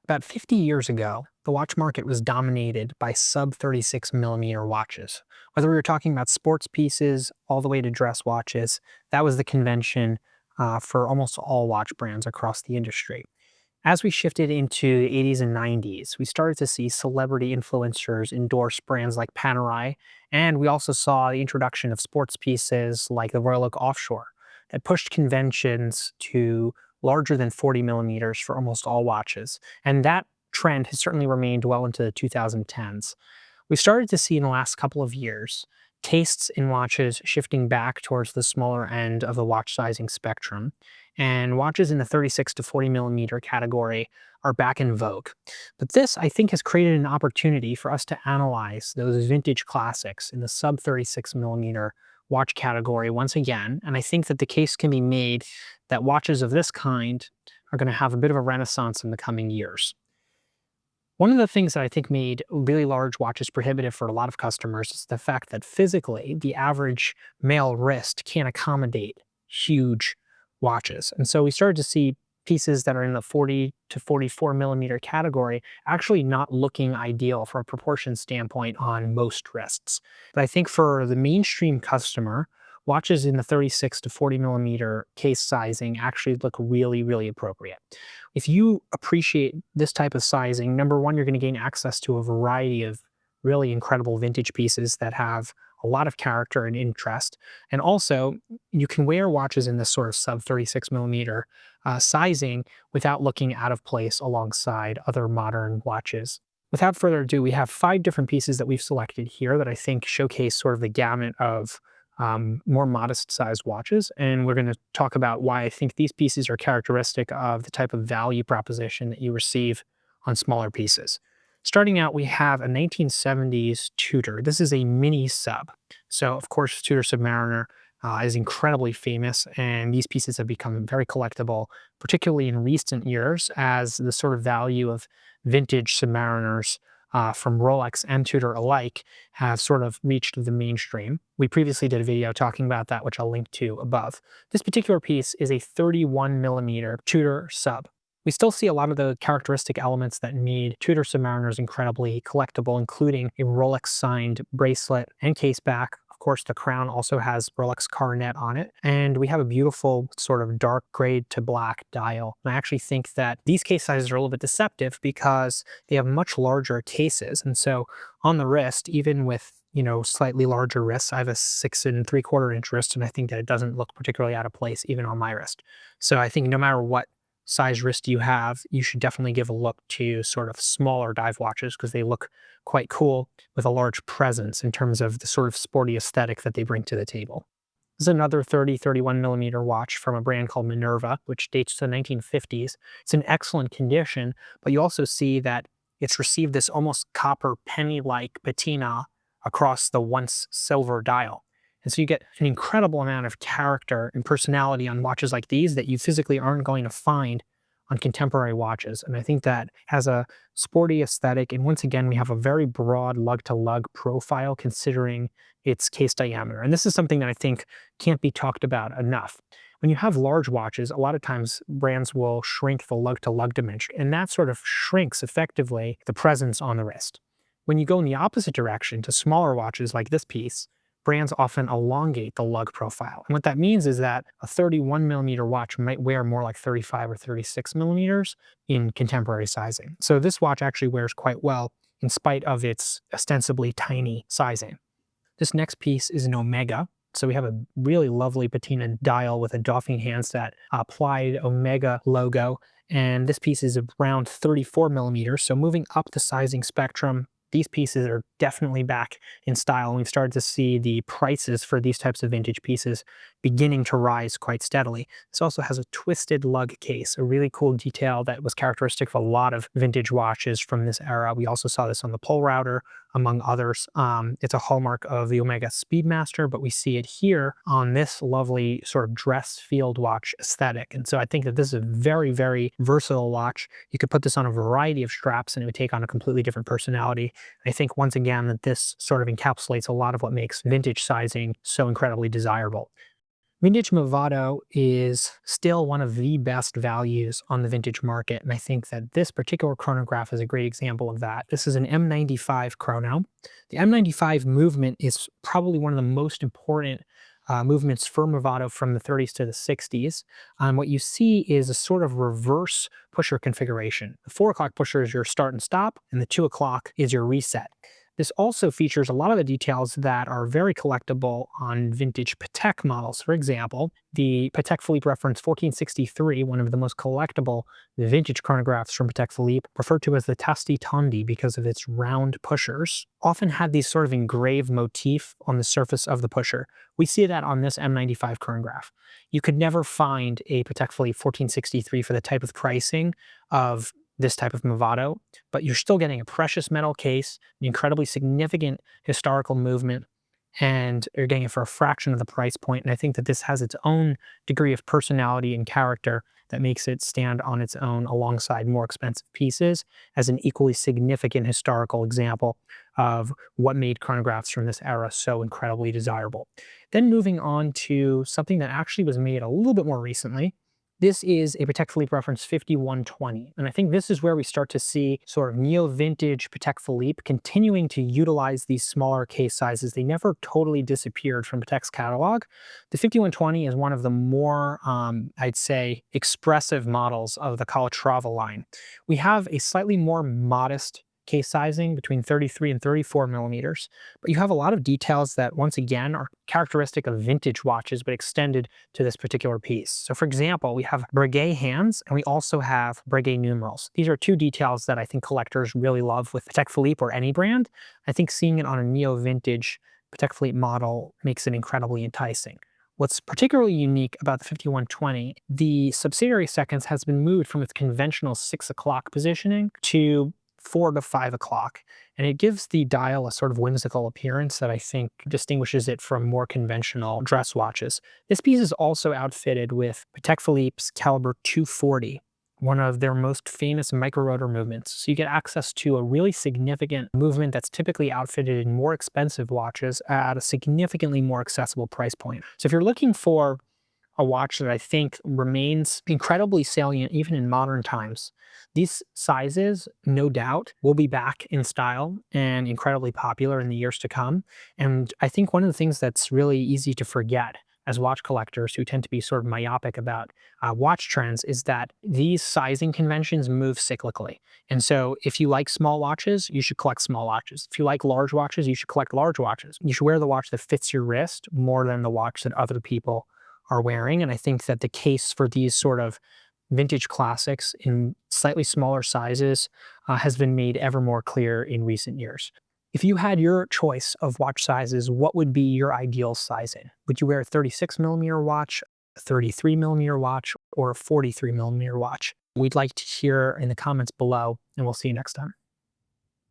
About 50 years ago, the watch market was dominated by sub 36 millimeter watches. Whether we were talking about sports pieces all the way to dress watches, that was the convention for almost all watch brands across the industry. As we shifted into the 80s and 90s, we started to see celebrity influencers endorse brands like Panerai, and we also saw the introduction of sports pieces like the Royal Oak Offshore that pushed conventions to larger than 40 millimeters for almost all watches. And that trend has certainly remained well into the 2010s. We've started to see in the last couple of years tastes in watches shifting back towards the smaller end of the watch sizing spectrum, and watches in the 36 to 40 millimeter category are back in vogue. But this, I think, has created an opportunity for us to analyze those vintage classics in the sub 36 millimeter watch category once again, and I think that the case can be made that watches of this kind are going to have a bit of a renaissance in the coming years. One of the things that I think made really large watches prohibitive for a lot of customers is the fact that physically the average male wrist can't accommodate huge watches. And so we started to see pieces that are in the 40 to 44 millimeter category actually not looking ideal from a proportion standpoint on most wrists. But I think for the mainstream customer, watches in the 36 to 40 millimeter case sizing actually look really, really appropriate. If you appreciate this type of sizing, number one, you're going to gain access to a variety of really incredible vintage pieces that have a lot of character and interest. And also, you can wear watches in this sort of sub 36 millimeter sizing without looking out of place alongside other modern watches. Without further ado, we have 5 different pieces that we've selected here that I think showcase sort of the gamut of more modest sized watches. And we're going to talk about why I think these pieces are characteristic of the type of value proposition that you receive on smaller pieces. Starting out, we have a 1970s Tudor. This is a mini sub. So of course, Tudor Submariner is incredibly famous, and these pieces have become very collectible, particularly in recent years as the sort of value of vintage Submariners from Rolex and Tudor alike have sort of reached the mainstream. We previously did a video talking about that, which I'll link to above. This particular piece is a 31 millimeter Tudor sub. We still see a lot of the characteristic elements that made Tudor Submariners incredibly collectible, including a Rolex signed bracelet and case back. Of course, the crown also has Rolex coronet on it. And we have a beautiful sort of dark gray to black dial. And I actually think that these case sizes are a little bit deceptive because they have much larger cases. And so on the wrist, even with slightly larger wrists, I have a 6 3/4 inch wrist, and I think that it doesn't look particularly out of place even on my wrist. So I think no matter what size wrist you have, you should definitely give a look to sort of smaller dive watches because they look quite cool with a large presence in terms of the sort of sporty aesthetic that they bring to the table. This is another 31 millimeter watch from a brand called Minerva, which dates to the 1950s. It's in excellent condition, but you also see that it's received this almost copper penny-like patina across the once silver dial. And so you get an incredible amount of character and personality on watches like these that you physically aren't going to find on contemporary watches. And I think that has a sporty aesthetic. And once again, we have a very broad lug-to-lug profile considering its case diameter. And this is something that I think can't be talked about enough. When you have large watches, a lot of times brands will shrink the lug-to-lug dimension, and that sort of shrinks effectively the presence on the wrist. When you go in the opposite direction to smaller watches like this piece, brands often elongate the lug profile. And what that means is that a 31 millimeter watch might wear more like 35 or 36 millimeters in contemporary sizing. So this watch actually wears quite well in spite of its ostensibly tiny sizing. This next piece is an Omega. So we have a really lovely patina dial with a Dauphine handset, applied Omega logo. And this piece is around 34 millimeters. So moving up the sizing spectrum, these pieces are definitely back in style, and we've started to see the prices for these types of vintage pieces beginning to rise quite steadily. This also has a twisted lug case, a really cool detail that was characteristic of a lot of vintage watches from this era. We also saw this on the Pole Router, among others. It's a hallmark of the Omega Speedmaster, but we see it here on this lovely sort of dress field watch aesthetic. And so I think that this is a very, very versatile watch. You could put this on a variety of straps and it would take on a completely different personality. I think once again that this sort of encapsulates a lot of what makes vintage sizing so incredibly desirable. Vintage Movado is still one of the best values on the vintage market, and I think that this particular chronograph is a great example of that. This is an M95 chrono. The M95 movement is probably one of the most important movements for Movado from the 30s to the 60s. What you see is a sort of reverse pusher configuration. The 4 o'clock pusher is your start and stop, and the 2 o'clock is your reset. This also features a lot of the details that are very collectible on vintage Patek models. For example, the Patek Philippe reference 1463, one of the most collectible vintage chronographs from Patek Philippe, referred to as the Tasti Tondi because of its round pushers, often had these sort of engraved motif on the surface of the pusher. We see that on this M95 chronograph. You could never find a Patek Philippe 1463 for the type of pricing of this type of Movado, but you're still getting a precious metal case, an incredibly significant historical movement, and you're getting it for a fraction of the price point. And I think that this has its own degree of personality and character that makes it stand on its own alongside more expensive pieces as an equally significant historical example of what made chronographs from this era so incredibly desirable. Then moving on to something that actually was made a little bit more recently. This is a Patek Philippe reference 5120, and I think this is where we start to see sort of neo-vintage Patek Philippe continuing to utilize these smaller case sizes. They never totally disappeared from Patek's catalog. The 5120 is one of the more, I'd say, expressive models of the Calatrava line. We have a slightly more modest case sizing between 33 and 34 millimeters, but you have a lot of details that, once again, are characteristic of vintage watches, but extended to this particular piece. So for example, we have Breguet hands, and we also have Breguet numerals. These are two details that I think collectors really love with Patek Philippe or any brand. I think seeing it on a neo-vintage Patek Philippe model makes it incredibly enticing. What's particularly unique about the 5120, the subsidiary seconds has been moved from its conventional 6 o'clock positioning to 4 to 5 o'clock, and it gives the dial a sort of whimsical appearance that I think distinguishes it from more conventional dress watches. This piece is also outfitted with Patek Philippe's caliber 240, one of their most famous micro-rotor movements. So you get access to a really significant movement that's typically outfitted in more expensive watches at a significantly more accessible price point. So if you're looking for a watch that I think remains incredibly salient even in modern times, these sizes, no doubt, will be back in style and incredibly popular in the years to come. And I think one of the things that's really easy to forget as watch collectors who tend to be sort of myopic about watch trends is that these sizing conventions move cyclically. And so if you like small watches, you should collect small watches. If you like large watches, you should collect large watches. You should wear the watch that fits your wrist more than the watch that other people are wearing. And I think that the case for these sort of vintage classics in slightly smaller sizes has been made ever more clear in recent years. If you had your choice of watch sizes, what would be your ideal sizing? Would you wear a 36 millimeter watch, a 33 millimeter watch, or a 43 millimeter watch? We'd like to hear in the comments below, and we'll see you next time.